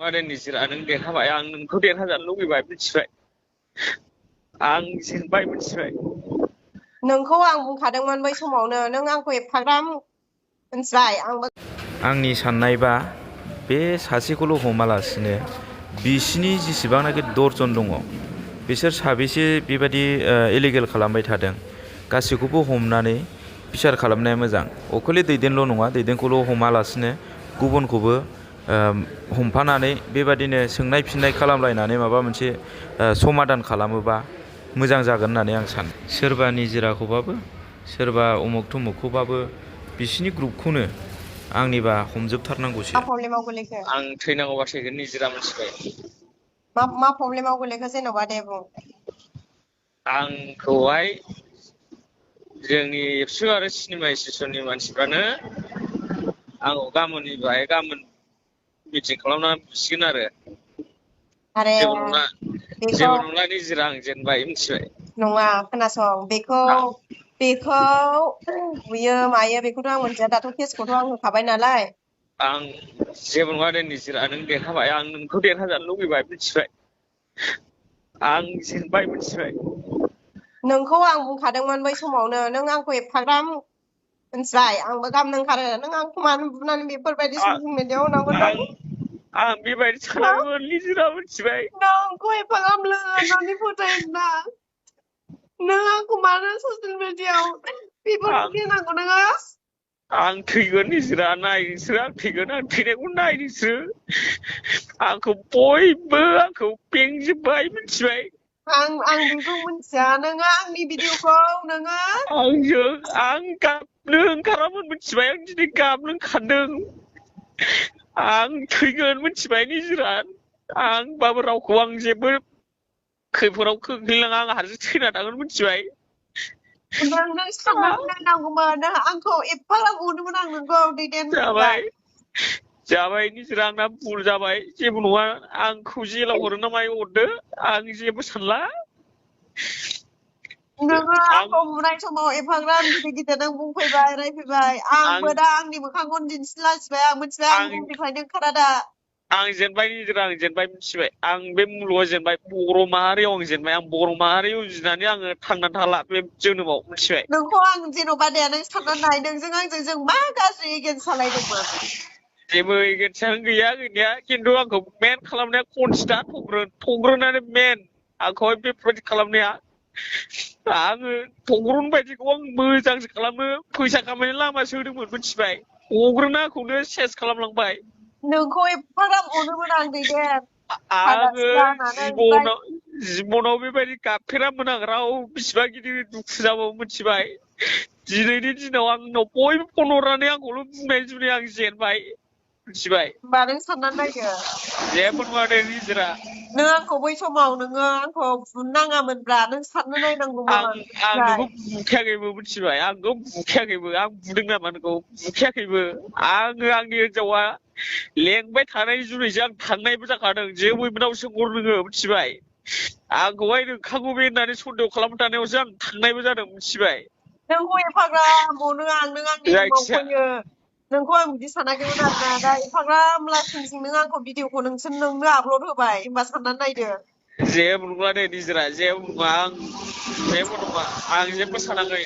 आरो निजिरा नों देरहाबाय आं नोंखौ देरहाजानो लुगैबाय मिथिबाय आं जेनबाय मिथिबाय नोंखौ आं बुंखादोंमोन बै समावनो नों आंखौ एफाग्राब मिथिबाय आंबो आंनि साननायबा बे सासेखौल' हमालासिनो बिसिनि जेसेबांनाखि दर्जन दङ बिसोर साबेसे बेबायदि इलिगेल खालामबाय थादों गासैखौबो हमनानै बिसार खालामनाया मोजां अकले दैदेनल' नङा दैदेनखौल' हमालासिनो गुबुनखौबो हमफानानै बेबादिनो सोंनाय फिननाय खालामलायनानै माबा मोनसे समाधान खालामोबा मोजां जागोन होननानै आं सानो सोरबा निजिराखौबाबो सोरबा उमुक थुमुकखौबाबो बिसिनि ग्रुपखौनो आंनिबा हमजोबथारनांगौसो मा प्रब्लेमाव गोलैखो आं थैनांगौबा थैगोन निजिरा मिथिबाय मा प्रब्लेमाव गोलैखो जेन'बा दे बुं आंखौहाय जोंनि एबसु आरो सिनेमा स्टेसननि मानसिफ्रानो आंखौ गाबोननिफ्राय गाबोन मिटिं खालामनानै बुसिगोन आरो आरे जेबो नंला निजिरा आं जेनबाय मिथिबाय नङा खोनासं बेखौ बुयो मायो बेखौथ' आं मोनथिया दाथ' केसखौथ' आं होखाबाय नालाय आं जेबो नङा दे निजिरा नों देरहाबाय आं नोंखौ देरहाजानो लुगैबाय मिथिबाय आं जेनबाय मिथिबाय नोंखौ आं बुंखादोंमोन बै समावनो नों आंखौ एफाग्राब मिथिबाय आंबो गाबनो ओंखारो नों आंखौ मानो बुनानै बेफोरबायदि ससियेल मिडियाआव होनांगौ आं बेबायदि सानाखैमोन निजिरा मिथिबाय नोंखौ एफाग्राब लोगो होननानै फोथायना नों आंखौ मानो ससियेल मिडियाआव बेफोरबायदि होनांगौ नोङो आं थैगोन निजिरा नाय नोंसोरो आं थैगोन आं थैनायखौ नाय नोंसोरो आंखौ बयबो आंखौ बेंजोब्बाय मिथिबाय आं बेखौ मिथिया नोङो आंनि भिडिअखौ नोङो आं गाबनो ओंखारामोन मिथिबाय आं दिनै गाबनो ओंखारदों आं थैगोन मिथिबाय निजिरा आंबाबो रावखौ आं जेबो खैफोदाव खोख्लैलाङा आं हारसिं थैना थागोन मिथिबाय नों साननानै नायनांगौमोन नों आंखौ एफाग्राब अनोमोन आं नोंखौ जाबाय निजिरा आंना भुल जाबाय जेबो नङा आंखौ जेलाव हरो ना मायो हरदो आं जेबो सानला नोङो आंखौ बुनाय समाव एफाग्राब गिदिर गिदिर नों बुंफैबाय रायफैबाय आंबो दा आंनि मोखांखौनो दिन्थिलाजिबाय आं मिथिबाय आं बुहुमनिफ्रायनो ओंखारा दा आं जेनबाय निजिरा आं जेनबाय मिथिबाय आं बे मुलुगाव जेनबाय बर' माहारियाव आं जेनबाय आं बर' माहारि उजिनानै आङो थांनानै थाला बे जोनोमाव मिथिबाय नोंखौ आं जेन'बा दे नों साननानै नाय नोंजों आंजों जों मा गाज्रि एगेन्स्ट सालायदोंमोन जेबो एगेन्स्टआनो गैया गैनाया खिन्थु आंखौ मेन खालामनाया खनजिता थग्रोनानै मेन आंखौहाय बेफोरबायदि खालामनाया आङो थग्रन बायदिखौ आं मोजांसो खालामो फैसा खामायनायनि लामासो होदोंमोन मिथिबाय थग्रोना आंखौनो सेस खालामलांबाय नोंखौ एफाग्राब अनोमोन आं दैदेन आङो जिबनाव बेबायदि गाबफेरामोन आं राव बिसिबा गिदिर दुखु जाबाबो मिथिबाय दिनैनि दिनाव आंनाव बयबो फन हरनानै आंखौल' बुंनाय जुनै आं जेनबाय मिथिबाय होमबा नों साननानै नायदो जेबो नङा दे निजिरा नों आंखौ बै समाव नोङो आंखौ बुनो नाङामोनब्ला नों साननो नायनांगौमोन आं नोंखौ बुखायाखैबो मिथिबाय आंखौ बुखायाखैबो आं बुदों नामा नोंखौ बुखायाखैबो आङो आंनि हिनजावा लेंबाय थानाय जुनैसो आं थांनायबो जाखादों जेबोनाव सोंहर नोङो मिथिबाय आंखौहाय नोंखागौ बे होननानै सन्देह खालामबाय थानायावसो आं थांनायबो जादों मिथिबाय नोंखौ एफाग्राब अनो आं नों आंनि रुमाव फैयो नोंखौ आं बिदि सानाखैमोन आरोना दा एफाग्राब लासिंसिं नों आंखौ भिडिअखौ नोंनो आपलड होबाय होमबा साननानै नायदो जेबो नङा दे निजिरा जेबो नङा आं जेबो सानाखै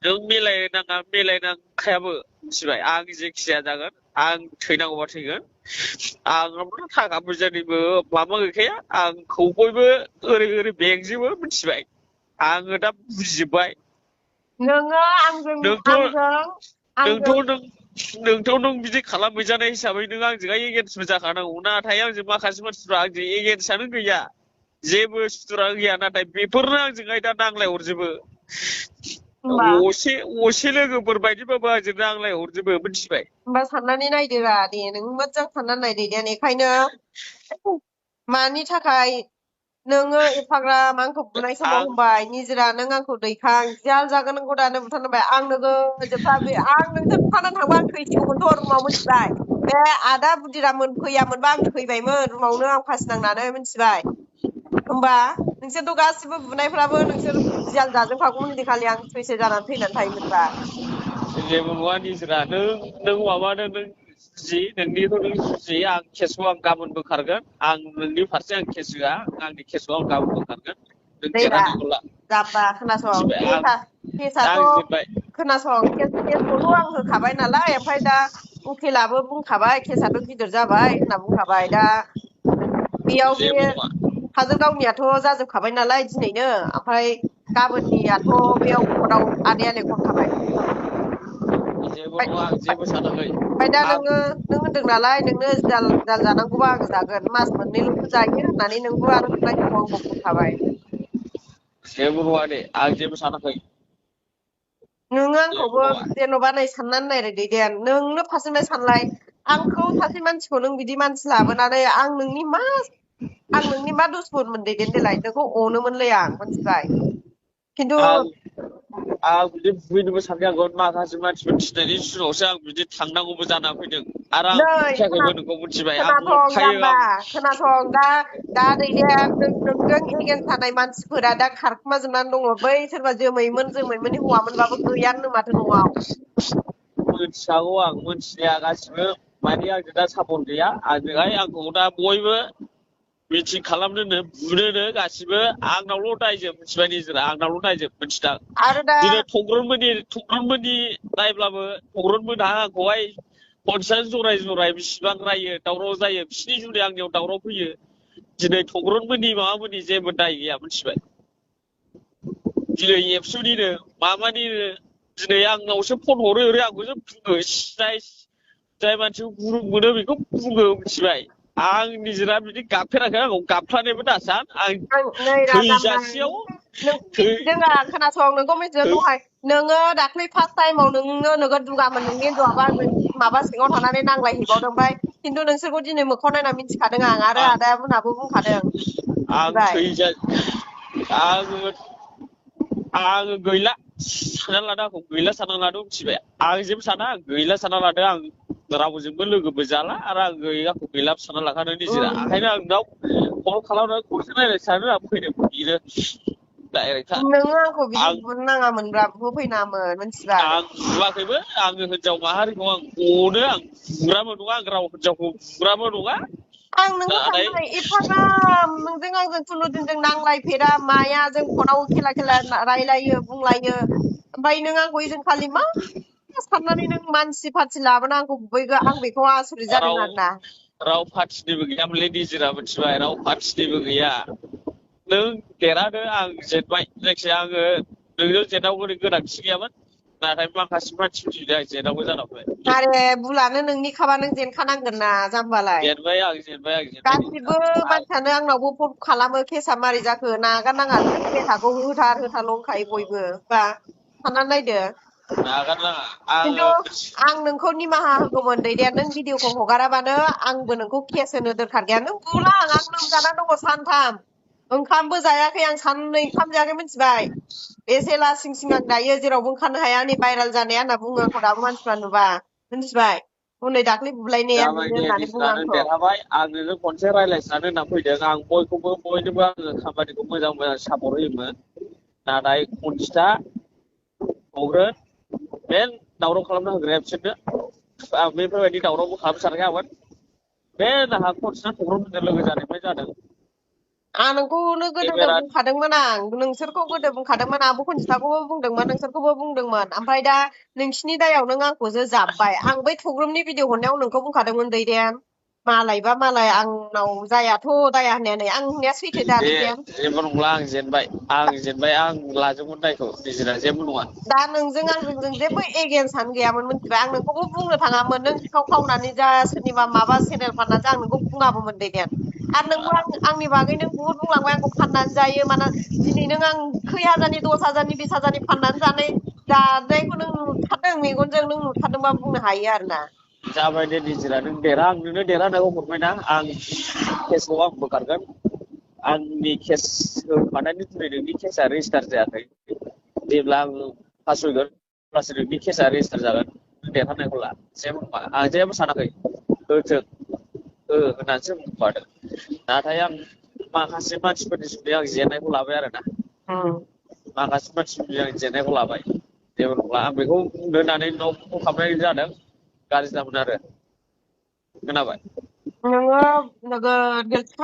नों मिलायनांखायाबो मिथिबाय आं जेखि जाया जागोन आं थैनांगौबा थैगोन आंनावथ' थाखा फैसानिबो माबा गैखाया आंखौ बयबो ओरै बेंजोबो मिथिबाय आङो दा बुजिजोब्बाय नोङो नोंथ' नों बिदि खालामहैजानाय हिसाबै नों आंजोंहाय एगेन्स्टबो जाखानांगौ नाथाय आंजों माखासे मानसिफ्रा आंजों एगेन्स्टआनो गैया जेबो सुथुरा गैया नाथाय बेफोरनो आंजोंहाय दा नांलाय हरजोबो असे लोगोफोर बायदिबाबो आंजों नांलाय हरजोबो मिथिबाय होमबा साननानै नायदोरा दे नों मोजां साननानै नायदो दे बेखायनो मानि थाखाय नोङो एफाग्राब आंखौ बुनाय समाव होनबाय निजिरा नों आंखौ दैखां जाल जागोन नोंखौ दानो बुथारनांबाय आं नोगोजोबखा आं नोंजों बुथारनानै थांबा आं थैसिगौमोनथ' रुमाव मिथिबाय बे आदा बुदिरामोन फैयामोनबा आं थैबायमोन रुमावनो आं फासि नांनानै मिथिबाय होमबा नोंसोरथ' गासिबो बुनायफ्राबो नोंसोर जियाल जाजोबखागौमोन इदिखालि आं थैसे जानानै थैनानै थायोमोनबा जेबो नङा निजिरा नों माबादों नों जुजि नोंनिखौ नों जुजि आं केसखौ आं गाबोन बोखारगोन आं नोंनि फारसे आं केस होआ आंनि केसखौ आं गाबोन बोखारगोन नों दैरा देरहानायखौ ला जाम्बा खोनासं मिथिबाय केसाथ' आं जेनबाय खोनासं केसखौथ' आं होखाबाय नालाय ओमफ्राय दा उकिलाबो बुंखाबाय केसाथ' गिदिर जाबाय होनना बुंखाबाय दा बेयाव बे जेबो नङा काजलगावनियाथ' जाजोबखाबाय नालाय दिनैनो ओमफ्राय गाबोननियाथ' बेयाव कर्टआव आदाया लेंहरखाबाय जेबो नङा आं जेबो सानाखै ओमफ्राय दा आं नों होनदों नालाय नोंनो जाल जानांगौबा आं जागोन मास मोननैल'सो जायो होननानै नोंबो आरो नायखौ आंबो बुंखाबाय जेबो नङा दे आं जेबो सानाखै नोङो जेबो आंखौबो नङा जेन'बा नै साननानै नायदो दैदेन नोंनो फारसेनिफ्राय सानलाय आंखौ सासे मानसिखौ नों बिदि मानसि लाबोनानै आं नोंनि मा दुसमनमोन दैदेन देलाय नोंखौ अनोमोनलै आं मोनथिबाय खिन्थु आं बिदि बुहैनोबो सानखायाखैमोन माखासे मानसिफोर थिनायनि जुनावसो आं बिदि थांनांगौबो जाना फैदों आरो आं नै बुखायाखैबो नोंखौ मिथिबाय आं खोनासं नंखायो जाम्बा आं खोनासं दा दैदेन नोंजों एगेन्स्ट थानाय मानसिफोरा दा खारखुमा जोबनानै दङ बै सोरबा जोमैमोननि हौवामोनबाबो गैयानो माथो न'आव मिथिखागौ आं मिथिनाया गासिबो माने आंजों दा सापर्ट गैया आंखौ दा बयबो मिटिं खालामनोनो बुनोनो गासिबो आंनावल' दायजोब मिथिबाय निजोरा आंनावल' दायजोब मिथिदां आरो दा दिनै थग्रनमोननि नायब्लाबो थग्रनमोनहा आंखौहाय खनसेयानो जराय बिसिबां रायो दावराव जायो बिसिनि जुनै आंनियाव दावराव फैयो दिनै थग्रनमोननि माबामोननि जेबो दाय गैया मिथिबाय दिनै एबसुनिनो माबानिनो दिनै आंनावसो फन हरो आंखौसो बुङो जाय मानसिखौ गुरुं मोनो बेखौ बुङो मिथिबाय आं निजिरा बिदि गाबफेराखै आंखौ गाबफ्लानायबो दासान आं नै राजाम्बा थैजासेयाव नों मिथिदों खोनासं नोंखौ मिथिदों दहाय नोङो दाख्लै फार्स्ट टाइमाव नोङो नोगोद दुगामोन नोंनि हिनजावाबो आंजों माबा सिङाव थानानै नांलायहैबावदों ओमफ्राय खिन्थु नोंसोरखौ दिनै मोखाङाव नायना मिथिखादों आं आरो आदामोनहाबो बुंखादों मिथिबाय आङो गैला सानना लादों आंखौ गैला सानना लादों मिथिबाय आं जेबो साना आं गैला सानना लादों आं रावजोंबो लोगोबो जाला आरो आं आंखौ गैलाबो सानना लाखादों निजिरा ओंखायनो आं नोंनाव कल खालामनानै खनसे रायज्लाय सानो आं फैदों बिनो डाइरेक्टखा नोङो आंखौ बिदि बुनो नाङामोनब्रा बुफैनाङामोन मिथिबाय आं बुवाखैबो आङो हिनजाव माहारिखौ आं अनो आं बुग्राबो नङा आं राव हिनजावखौ बुग्राबो नङा आं नोंखौ नाथाय सानबाय एफाग्राब नोंजों आंजों खुनुदिनजों नांलायफेरा माया जों फनाव खेला रायलायो बुंलायो ओमफ्राय नों आंखौ खालि मा साननानै नों मानसि फारसि लाबोना आंखौ बुबैखो आं बेखौ आसरित जादों राव आरोना राव पार्टिनिबो गैयामोनलै निजिरा मिथिबाय राव पार्टिनिबो गैया नों देरहादो आं जेनबाय जायखिजाया आङो नोंजों जेननांगौनि गोनांथि गैयामोन नाथाय माखासे मानसिफोरनि थाखाय आं जेननांगौ जाना फैबाय आरे बुलानो नोंनिखाबा नों जेनखानांगोन ना जाम्बालाय जेनबाय आं जेनबाय गासिबो मानसियानो आंनावबो फन खालामो केसा मारै जाखो नागारनाङा केसाखौ होथार होथारल' होनखायो बयबो बा साननानै नायदो नागारनाङा खिन्थु आं नोंखौ निमाहा होगौमोन दैदेन नों भिडिअखौ हगाराबानो आंबो नोंखौ केस होनो दोरखार गैया नों बुला आं लोमजाना दङ सानथाम ओंखामबो जायाखै आं साननै ओंखाम जायाखै मिथिबाय बेसे लासिं सिं आं दायो जेरावबो ओंखारनो हाया नै भाइरेल जानाया होनना बुङो आंखौ दाबो मानसिफ्रा नुबा मिथिबाय हनै दाख्लै बुलायनाया जाबाय बेनो दे होननानै बुङो निजिरा नों आंखौ देरहाबाय आं नोंजों खनसे रायज्लायसानो होनना फैदों आं बयनोबो आङो खामानिखौ मोजां सापर्ट होयोमोन नाथाय खनजिथा थग्रोन बे दावराव खालामना होग्राया बिसोरनो आं बेफोरबायदि दावरावबो खालामनो सानखायामोन बे जोंहा खनजिथा थग्रनजों लोगो जानायनिफ्राय जादों आं नोंखौनो गोदोनो केमेरा बुंखादोंमोन आं नोंसोरखौ गोदो बुंखादोंमोन आंबो खनजिथाखौबो बुंदोंमोन नोंसोरखौबो बुंदोंमोन ओमफ्राय दा नोंसिनि दायाव नों आंखौसो जाब्बाय आं बै थग्रोमनि भिडिअ हरनायाव नोंखौ बुंखादोंमोन दैदेन मालायबा मालाय आंनाव जायाथ' दाया होननाया नै आं होननाया सैथो दा बे दैदेन जेबो नंला आं जेनबाय आं लाजोबगोन दायखौ निजिरा जेबो नङा दा नोंजों आंजों जों जेबो एगेन्स्टआनो गैयामोन मिथिबाय आं नोंखौबो बुंनो थाङामोन नों सिखाव खावनानै जा सोरनिबा माबा चेनेल फाननानै जा आं नोंखौ बुङाबोमोन दैदेन आरो नोंबो आंनि बागै नों बुहुद बुंलांबाय आंखौ फाननानै जायो माना दिनै नों आं खै हाजारनि 10,000नि 20,000नि फाननानै जानायखौ नों नुथारदों मेगनजों नों नुथारदोंबा बुंनो हायो आरो ना जाबाय दे निजिरा नों आं नोंनो देरहानायखौ हरबायना आं केसखौ आं बोखारगोन आंनि केस होखानायनि जुनै नोंनि केसा रेजिस्टार जायाखै जेब्ला आङो फासयगोन अब्लासो नोंनि केसा रेजिस्टार जागोन नों देरहानायखौ ला जेबो नङा आं जेबो सानाखै होथों होननानैसो बुंखादों नाथाय आं माखासे मानसिफोरनि जुनै आं जेननायखौ लाबाय आरोना माखासे मानसिफोरनि आं जेननायखौ लाबाय जेबो नंला आं बेखौ बुंनो होननानै नोंनाव कल खालामनाय जादों गाज्रि दामोन आरो खोनाबाय नोङो नोगोद गिल्ट